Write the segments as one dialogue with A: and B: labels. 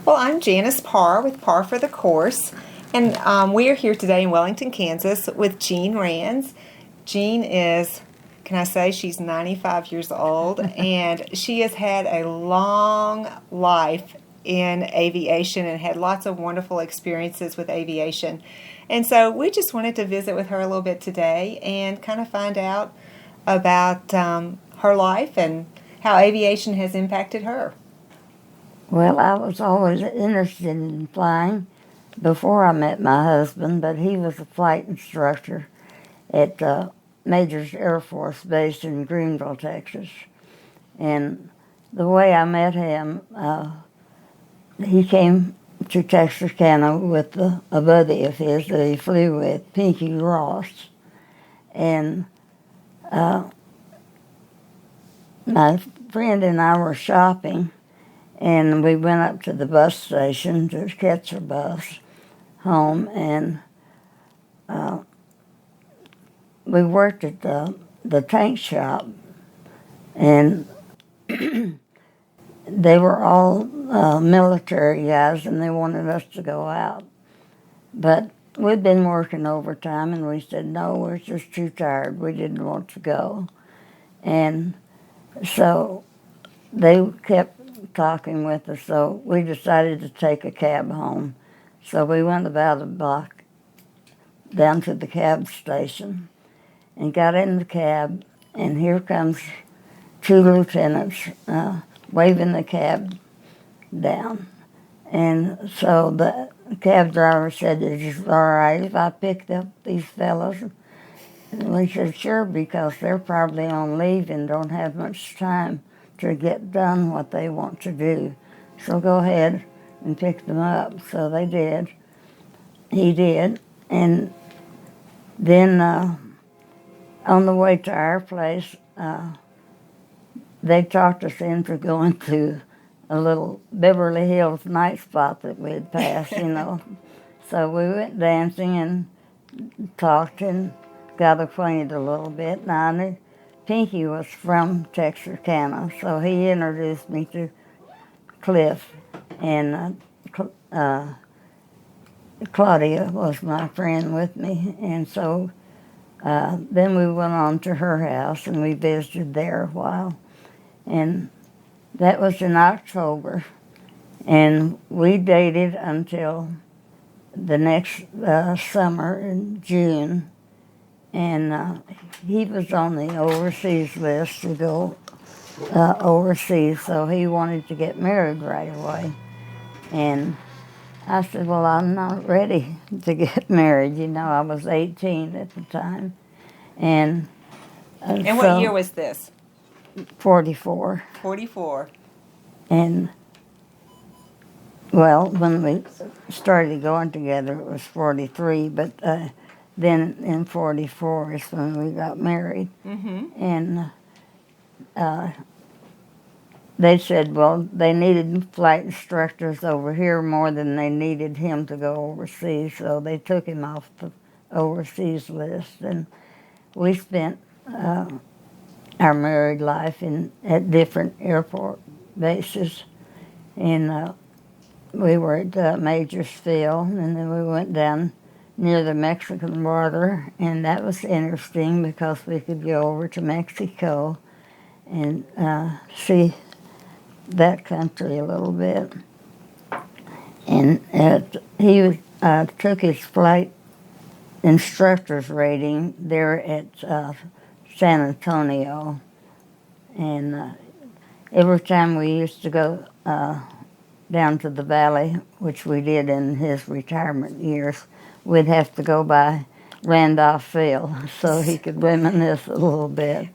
A: Well, I'm Janice Parr with Parr for the Course, and we are here today in Wellington, Kansas with Jean Rands. Jean is, can I say, she's 95 years old, and she has had a long life in aviation and had lots of wonderful experiences with aviation. And so we just wanted to visit with her a little bit today and kind of find out about her life and how aviation has impacted her.
B: Well, I was always interested in flying before I met my husband, but he was a flight instructor at Majors Air Force Base in Greenville, Texas. And the way I met him, he came to Texarkana with a buddy of his that he flew with, Pinky Ross. And my friend and I were shopping, and we went up to the bus station to catch a bus home, and we worked at the tank shop, and they were all military guys, and they wanted us to go out. But we'd been working overtime, and we said, no, we're just too tired. We didn't want to go. And so they kept talking with us, so we decided to take a cab home. So we went about a block down to the cab station and got in the cab, and here comes two lieutenants waving the cab down. And so the cab driver said, is it all right if I picked up these fellows? And we said, sure, because they're probably on leave and don't have much time to get done what they want to do. So go ahead and pick them up. So they did. He did. And then on the way to our place, they talked us into going to a little Beverly Hills night spot that we had passed, you know. So we went dancing and talked and got acquainted a little bit. Now I knew Pinky was from Texarkana, so he introduced me to Cliff, and Claudia was my friend with me, and so then we went on to her house and we visited there a while, and that was in October, and we dated until the next summer in June. And he was on the overseas list to go overseas, so he wanted to get married right away. And I said, well, I'm not ready to get married. You know, I was 18 at the time. And
A: And what year was this?
B: 44.
A: 44.
B: And, well, when we started going together, it was 43, but then in 44 is when we got married.
A: Mm-hmm.
B: And they said, well, they needed flight instructors over here more than they needed him to go overseas, so they took him off the overseas list. And we spent our married life at different airport bases. And we were at Majorsville, and then we went down near the Mexican border, and that was interesting because we could go over to Mexico and see that country a little bit. And he took his flight instructor's rating there at San Antonio, and every time we used to go down to the valley, which we did in his retirement years, we'd have to go by Randolph Field so he could reminisce a little bit.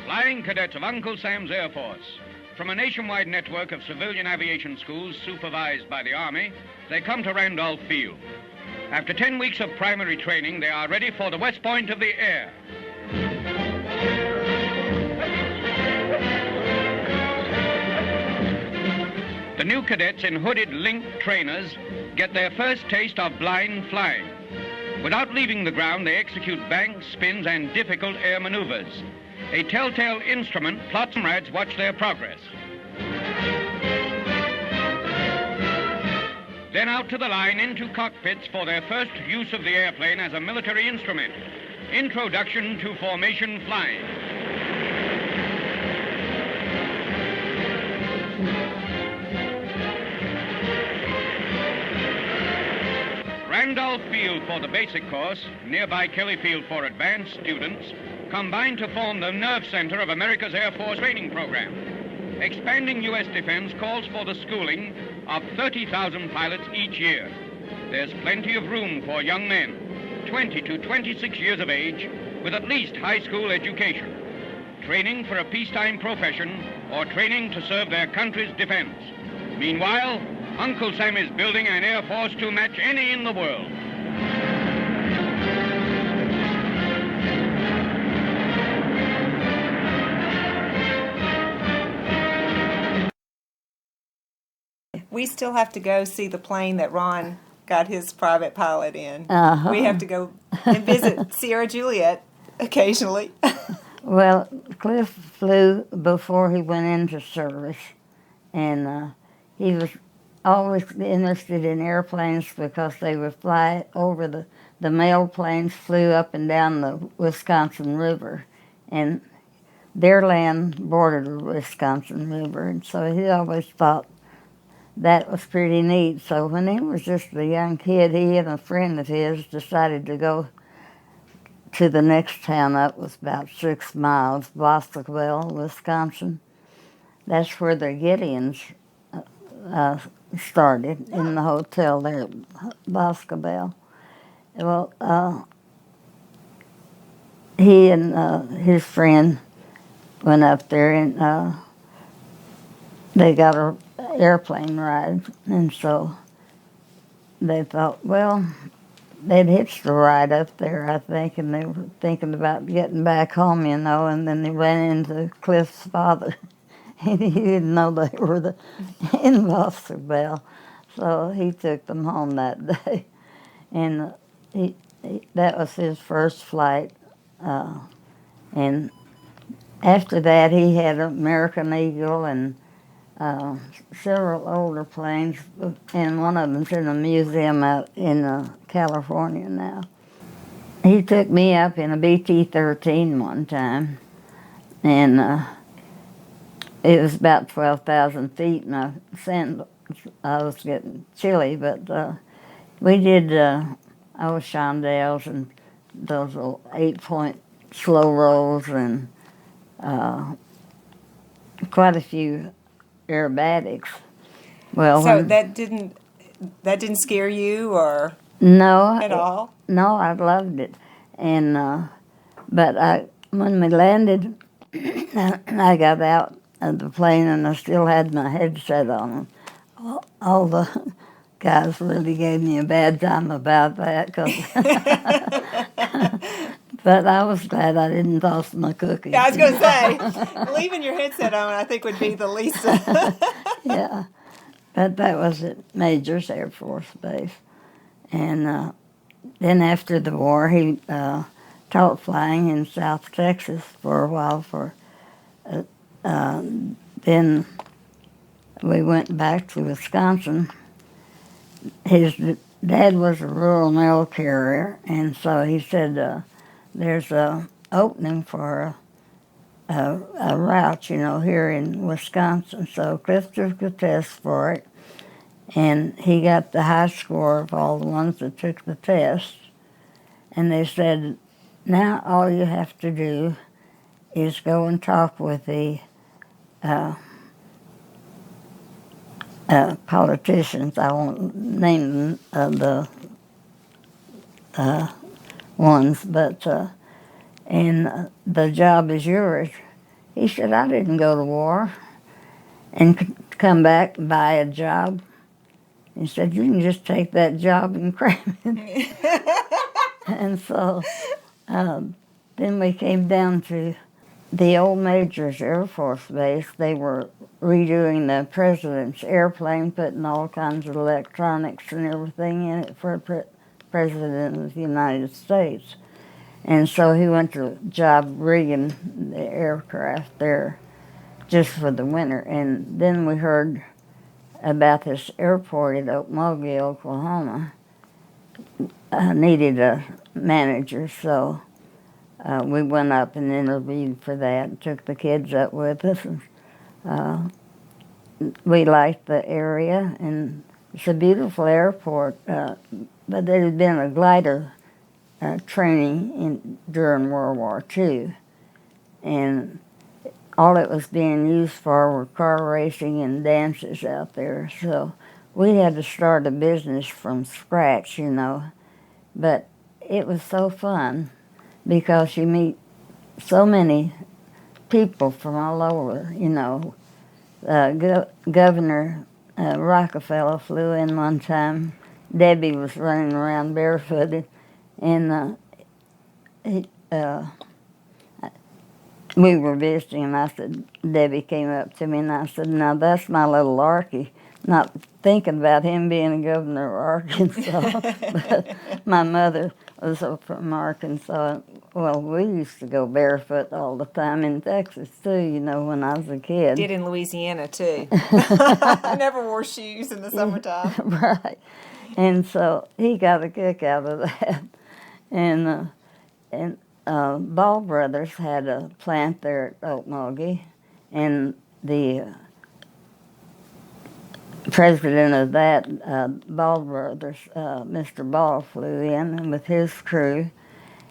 C: Flying cadets of Uncle Sam's Air Force. From a nationwide network of civilian aviation schools supervised by the Army, they come to Randolph Field. After 10 weeks of primary training, they are ready for the West Point of the air. The new cadets in hooded link trainers get their first taste of blind flying. Without leaving the ground, they execute banks, spins, and difficult air maneuvers. A telltale instrument plots and comrades watch their progress. Then out to the line into cockpits for their first use of the airplane as a military instrument. Introduction to formation flying. Randolph Field for the basic course, nearby Kelly Field for advanced students, combine to form the nerve center of America's Air Force training program. Expanding U.S. defense calls for the schooling of 30,000 pilots each year. There's plenty of room for young men, 20 to 26 years of age, with at least high school education, training for a peacetime profession or training to serve their country's defense. Meanwhile, Uncle Sam is building an Air Force to match any in the world.
A: We still have to go see the plane that Ron got his private pilot in.
B: Uh-huh.
A: We have to go and visit Sierra Juliet occasionally.
B: Well, Cliff flew before he went into service, and he was always interested in airplanes because they would fly over the mail planes flew up and down the Wisconsin River, and their land bordered the Wisconsin River, and so he always thought that was pretty neat. So when he was just a young kid, he and a friend of his decided to go to the next town up, was about 6 miles, Boscoville, Wisconsin. That's where the Gideons started, in the hotel there at Boscoville. Well, he and his friend went up there, and they got an airplane ride, and so they thought, well, they'd hitched a ride up there, I think, and they were thinking about getting back home, you know, and then they ran into Cliff's father, and he didn't know they were in Boscoville, so he took them home that day, and that was his first flight, and after that he had an American Eagle and several older planes, and one of them's in a museum out in California now. He took me up in a BT-13 one time, and it was about 12,000 feet, and I was getting chilly, but we did Chandelles and those little 8-point slow rolls, and quite a few aerobatics. Well,
A: So that didn't scare you or
B: no,
A: at all?
B: No, I loved it, and but when we landed, I got out of the plane and I still had my headset on. All the guys really gave me a bad time about that, but I was glad I didn't toss my cookies.
A: Yeah, I was going to say, leaving your headset on, I think, would be the least.
B: Yeah, but that was at Majors Air Force Base. And then after the war, he taught flying in South Texas for a while. Then we went back to Wisconsin. His dad was a rural mail carrier, and so he said, there's an opening for a route, you know, here in Wisconsin. So Cliff took the test for it, and he got the high score of all the ones that took the test. And they said, now all you have to do is go and talk with the politicians. I won't name the ones, but and the job is yours. He said, I didn't go to war and come back and buy a job. He said, you can just take that job and cram it. And so then we came down to the old Majors Air Force Base. They were redoing the president's airplane, putting all kinds of electronics and everything in it for the president of the United States. And so he went to job rigging the aircraft there just for the winter. And then we heard about this airport at Okmulgee, Oklahoma, needed a manager. So we went up and interviewed for that and took the kids up with us. And, we liked the area, and it's a beautiful airport, but there had been a glider training during World War II, and all it was being used for were car racing and dances out there. So we had to start a business from scratch, you know, but it was so fun because you meet so many people from all over, you know. Governor Rockefeller flew in one time. Debbie was running around barefooted, and we were visiting, and I said, Debbie came up to me, and I said, now that's my little Archie, not thinking about him being a governor of Arkansas, but my mother was from Arkansas. Well, we used to go barefoot all the time in Texas, too, you know, when I was a kid.
A: Did in Louisiana, too. I never wore shoes in the summertime.
B: Right. And so he got a kick out of that. And Ball Brothers had a plant there at Okmulgee, and the president of that, Ball Brothers, Mr. Ball, flew in with his crew,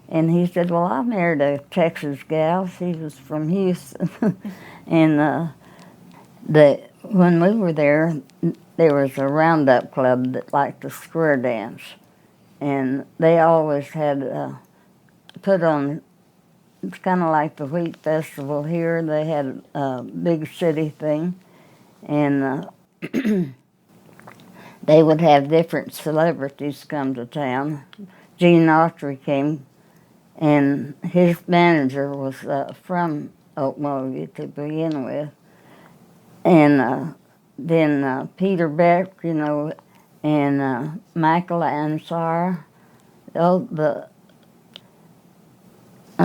B: and he said, well, I married a Texas gal. She was from Houston. And when we were there was a roundup club that liked to square dance, and they always had put on, it's kind of like the Wheat Festival here. They had a big city thing, and they would have different celebrities come to town. Gene Autry came, and his manager was from Okmulgee to begin with. And then Peter Beck, you know, and Michael Ansar. I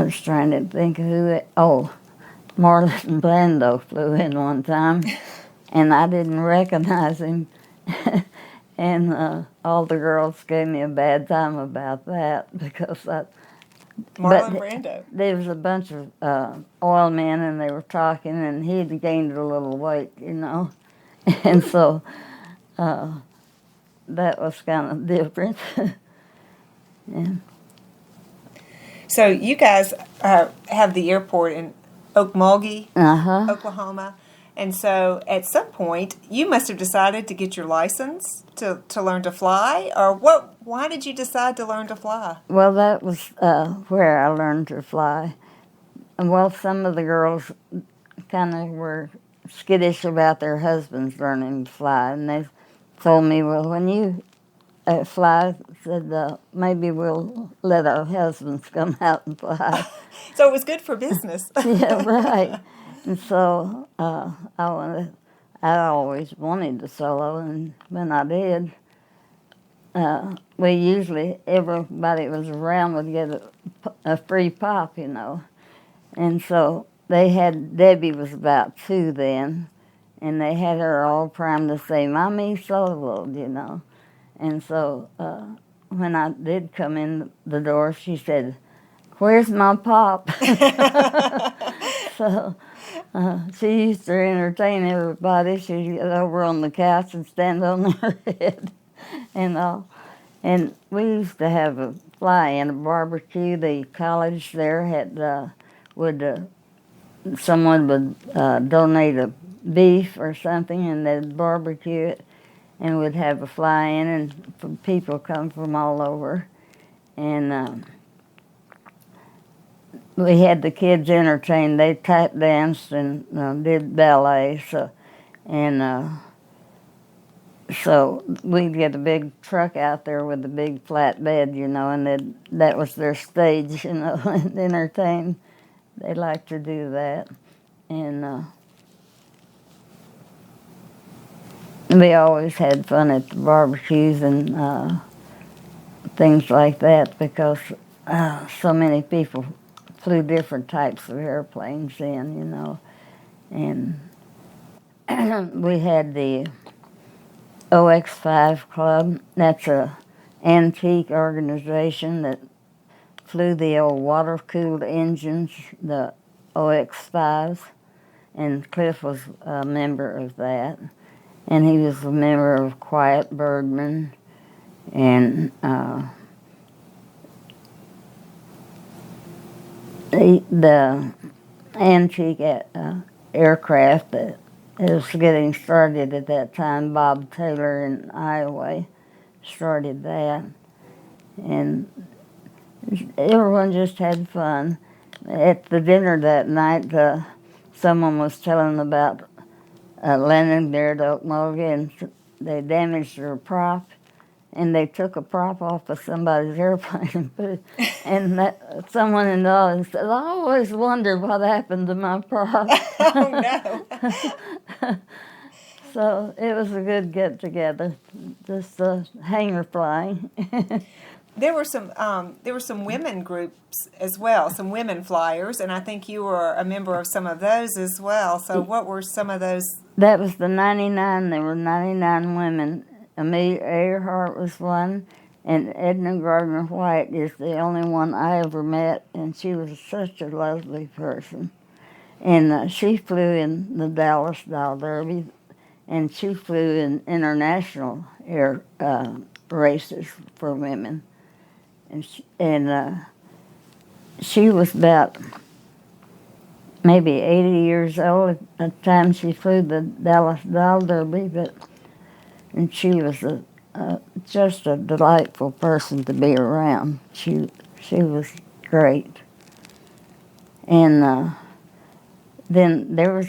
B: was trying to think of Marlon Brando flew in one time, and I didn't recognize him. And all the girls gave me a bad time about that because
A: Marlon Brando.
B: There was a bunch of oil men, and they were talking, and he'd gained a little weight, you know. And so that was kind of different. Yeah.
A: So you guys have the airport in Okmulgee, Oklahoma. And so at some point, you must have decided to get your license to learn to fly, or what? Why did you decide to learn to fly?
B: Well, that was where I learned to fly. And well, some of the girls kind of were skittish about their husbands learning to fly, and they told me, well, when you fly, said, maybe we'll let our husbands come out and fly.
A: So it was good for business.
B: Yeah, right. And so I always wanted to solo, and when I did, we usually, everybody that was around would get a free pop, you know. And so Debbie was about 2 then, and they had her all primed to say, Mommy soloed, you know. And so when I did come in the door, she said, where's my pop? So she used to entertain everybody. She'd get over on the couch and stand on her head and all. And we used to have a fly-in, a barbecue. The college there had someone would donate a beef or something, and they'd barbecue it, and we'd have a fly-in, and people come from all over. And we had the kids entertained. They tap danced and did ballet. So we'd get a big truck out there with a big flat bed, you know, and that was their stage, you know, and entertain. They liked to do that. And we always had fun at the barbecues and things like that because so many people flew different types of airplanes then, you know. And we had the OX5 Club. That's a antique organization that flew the old water-cooled engines, the OX5s, and Cliff was a member of that. And he was a member of Quiet Birdman, and the antique aircraft that was getting started at that time. Bob Taylor in Iowa started that, and everyone just had fun. At the dinner that night, someone was telling about landing there at Okmulgee, and they damaged their prop, and they took a prop off of somebody's airplane and put it, and someone in the audience said, "I always wondered what happened to my prop."
A: Oh no.
B: So it was a good get together, just hangar flying.
A: There were some women groups as well, some women flyers, and I think you were a member of some of those as well. So what were some of those?
B: That was the 99. There were 99 women. Amelia Earhart was one, and Edna Gardner White is the only one I ever met, and she was such a lovely person. And she flew in the Dallas Doll Derby, and she flew in international air races for women. And she was about maybe 80 years old at the time she flew the Dallas Doll Derby, and she was just a delightful person to be around. She was great. And then there was,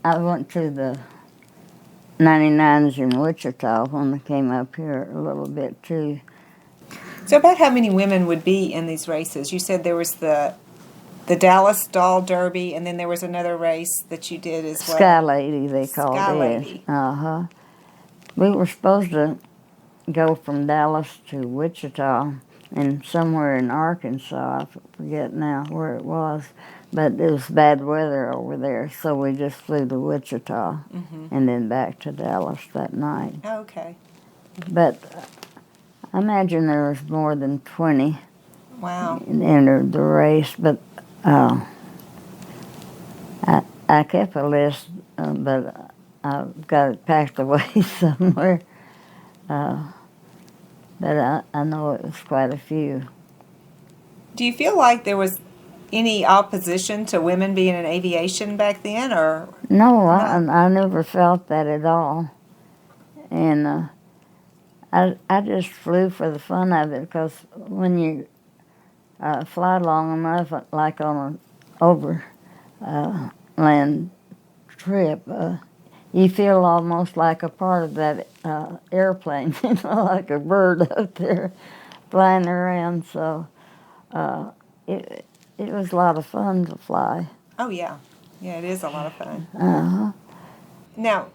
B: I went to the 99s in Wichita when they came up here a little bit too.
A: So about how many women would be in these races? You said there was the Dallas Doll Derby, and then there was another race that you did as well.
B: Sky Lady, they called it.
A: Sky Lady.
B: Uh-huh. We were supposed to go from Dallas to Wichita and somewhere in Arkansas, I forget now where it was, but it was bad weather over there, so we just flew to Wichita and then back to Dallas that night.
A: Oh, okay.
B: But I imagine there was more than 20
A: Wow.
B: entered the race, but I kept a list, but I've got it packed away somewhere. But I know it was quite a few.
A: Do you feel like there was any opposition to women being in aviation back then, or?
B: No, I never felt that at all. And I just flew for the fun of it, because when you fly long enough, like on an overland trip, you feel almost like a part of that airplane, you know, like a bird up there flying around. So it was a lot of fun to fly.
A: Oh yeah, yeah, it is a lot of fun.
B: Uh-huh.
A: Now,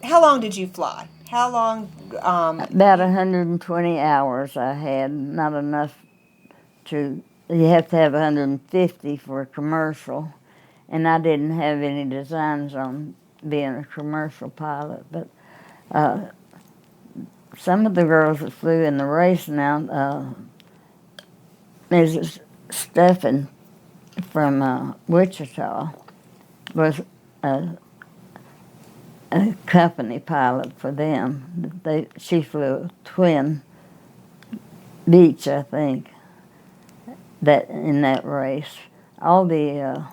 A: how long did you fly? How long?
B: About 120 hours I had, not enough to, you have to have 150 for a commercial, and I didn't have any designs on being a commercial pilot, but some of the girls that flew in the race now, Mrs. Stephan from Wichita was a company pilot for them. She flew a twin Beach, I think, that in that race. All the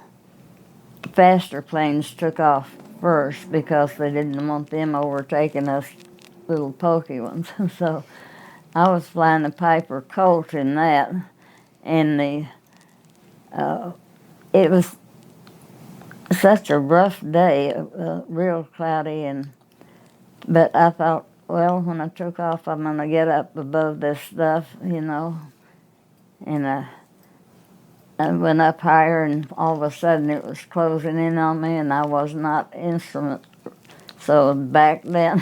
B: faster planes took off first because they didn't want them overtaking us little pokey ones. So I was flying the Piper Colt in that, and it was such a rough day, real cloudy, but I thought, well, when I took off, I'm going to get up above this stuff, you know, and I went up higher, and all of a sudden it was closing in on me, and I was not instrument, so back then.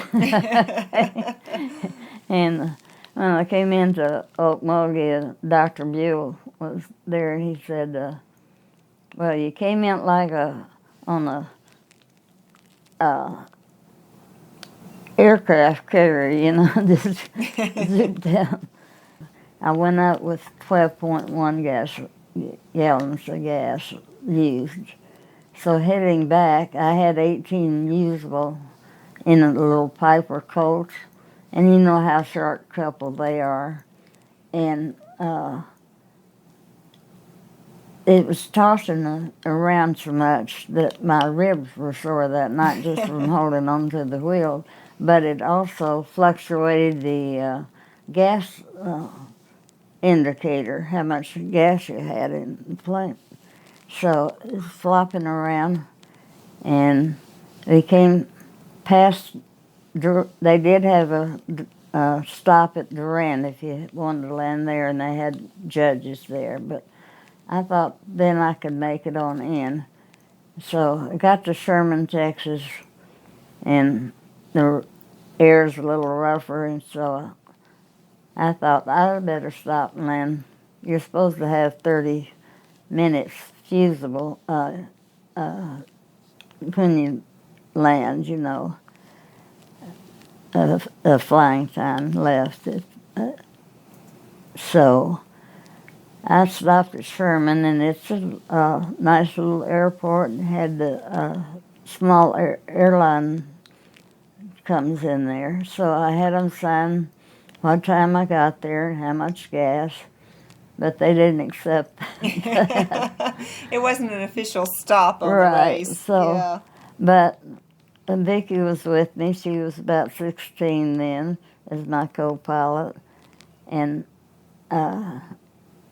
B: And When I came into Okmulgee, Dr. Buell was there, and he said, well, you came in like on a aircraft carrier, you know, just zipped down. I went out with 12.1 gallons of gas used. So heading back, I had 18 usable in a little Piper coach, and you know how short coupled they are. And it was tossing around so much that my ribs were sore that night just from holding on to the wheel. But it also fluctuated the gas indicator, how much gas you had in the plane. So it was flopping around, and we came past. They did have a stop at Durand if you wanted to land there, and they had judges there. But I thought then I could make it on in. So I got to Sherman, Texas, and the air's a little rougher, and so I thought I'd better stop and land. You're supposed to have 30 minutes fusible when you land, you know, flying time left. So I stopped at Sherman, and it's a nice little airport, and had the small airline comes in there. So I had them sign what time I got there and how much gas, but they didn't accept that.
A: It wasn't an official stop on
B: Right,
A: the race.
B: so,
A: Yeah.
B: but Vicki was with me. She was about 16 then as my co-pilot, and I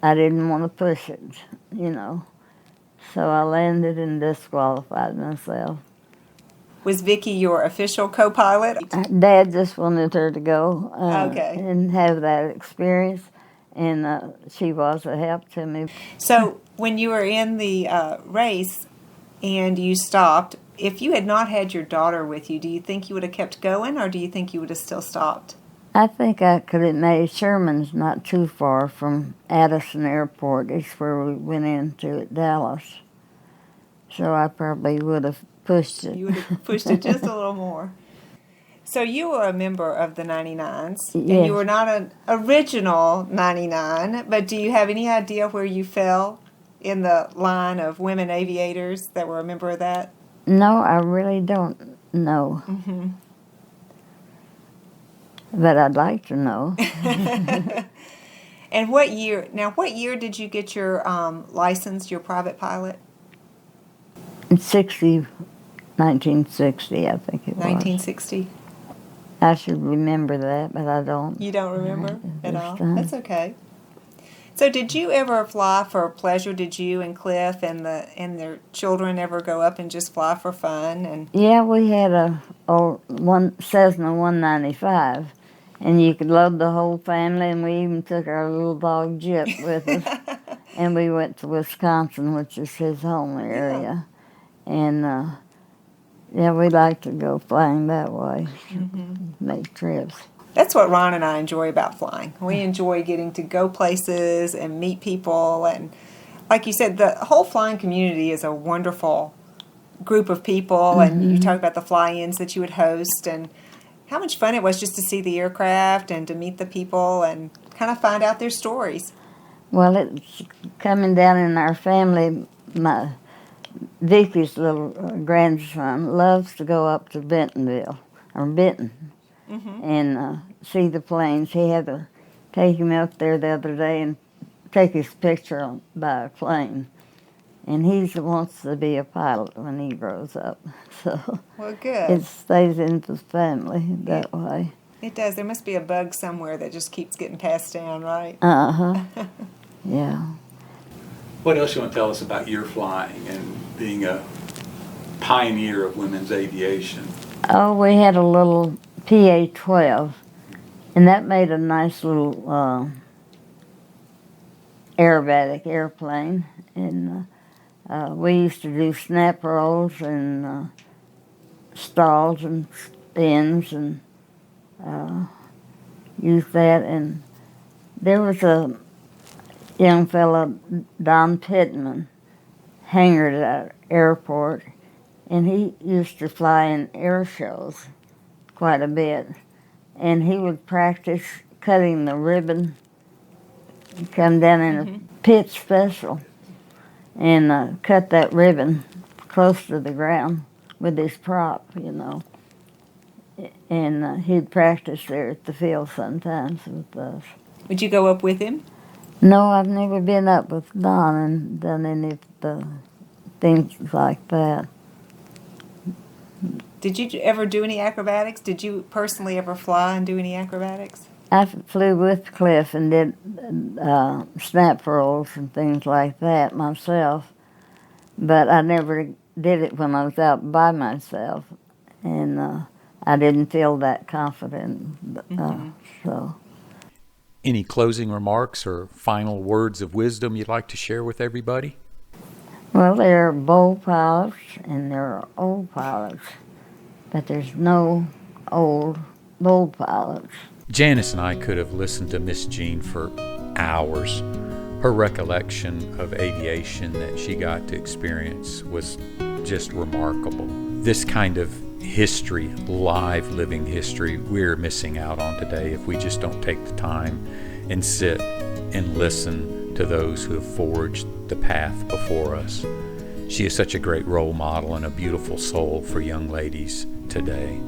B: didn't want to push it, you know. So I landed and disqualified myself.
A: Was Vicki your official co-pilot?
B: Dad just wanted her to go
A: Okay.
B: and have that experience, and she was a help to me.
A: So when you were in the race and you stopped, if you had not had your daughter with you, do you think you would have kept going, or do you think you would have still stopped?
B: I think I could have made. Sherman's not too far from Addison Airport. It's where we went into at Dallas. So I probably would have pushed it.
A: You would have pushed it just a little more. So you were a member of the 99s,
B: Yes.
A: and you were not an original 99, but do you have any idea where you fell in the line of women aviators that were a member of that?
B: No, I really don't know.
A: Mm-hmm.
B: But I'd like to know.
A: And what year did you get your license, your private pilot?
B: In 1960, I think it was.
A: 1960.
B: I should remember that, but I don't.
A: You don't remember at
B: this
A: all?
B: time.
A: That's okay. So did you ever fly for pleasure? Did you and Cliff and their children ever go up and just fly for fun? And
B: Yeah, we had a Cessna 195, and you could load the whole family, and we even took our little dog Jip with us, and we went to Wisconsin, which is his home area, and yeah, we like to go flying that way, make trips.
A: that's what Ron and I enjoy about flying. We enjoy getting to go places and meet people, and like you said, the whole flying community is a wonderful group of people, and you talk about the fly-ins that you would host and how much fun it was just to see the aircraft and to meet the people and kind of find out their stories.
B: Well, it's coming down in our family. My Vicky's little grandson loves to go up to Bentonville, or Benton, and see the planes. He had to take him up there the other day and take his picture by a plane. And he wants to be a pilot when he grows up. So
A: Well, good.
B: it stays in the family that way.
A: It does. There must be a bug somewhere that just keeps getting passed down, right?
B: Uh-huh. Yeah.
D: What else you want to tell us about your flying and being a pioneer of women's aviation?
B: Oh, we had a little PA-12, and that made a nice little aerobatic airplane. And we used to do snap rolls and stalls and spins and use that. And there was a young fellow, Don Pittman, hangared at our airport, and he used to fly in air shows quite a bit. And he would practice cutting the ribbon, come down in a pitch special, and cut that ribbon close to the ground with his prop, you know. And he'd practice there at the field sometimes with us.
A: Would you go up with him?
B: No, I've never been up with Don and done any of the things like that.
A: Did you ever do any acrobatics? Did you personally ever fly and do any acrobatics?
B: I flew with Cliff and did snap rolls and things like that myself, but I never did it when I was out by myself, and I didn't feel that confident. So.
E: Any closing remarks or final words of wisdom you'd like to share with everybody?
B: Well, there are bow pilots and there are old pilots, but there's no old bow pilots.
E: Janis and I could have listened to Miss Jean for hours. Her recollection of aviation that she got to experience was just remarkable. This kind of history, live living history, we're missing out on today if we just don't take the time and sit and listen to those who have forged the path before us. She is such a great role model and a beautiful soul for young ladies today.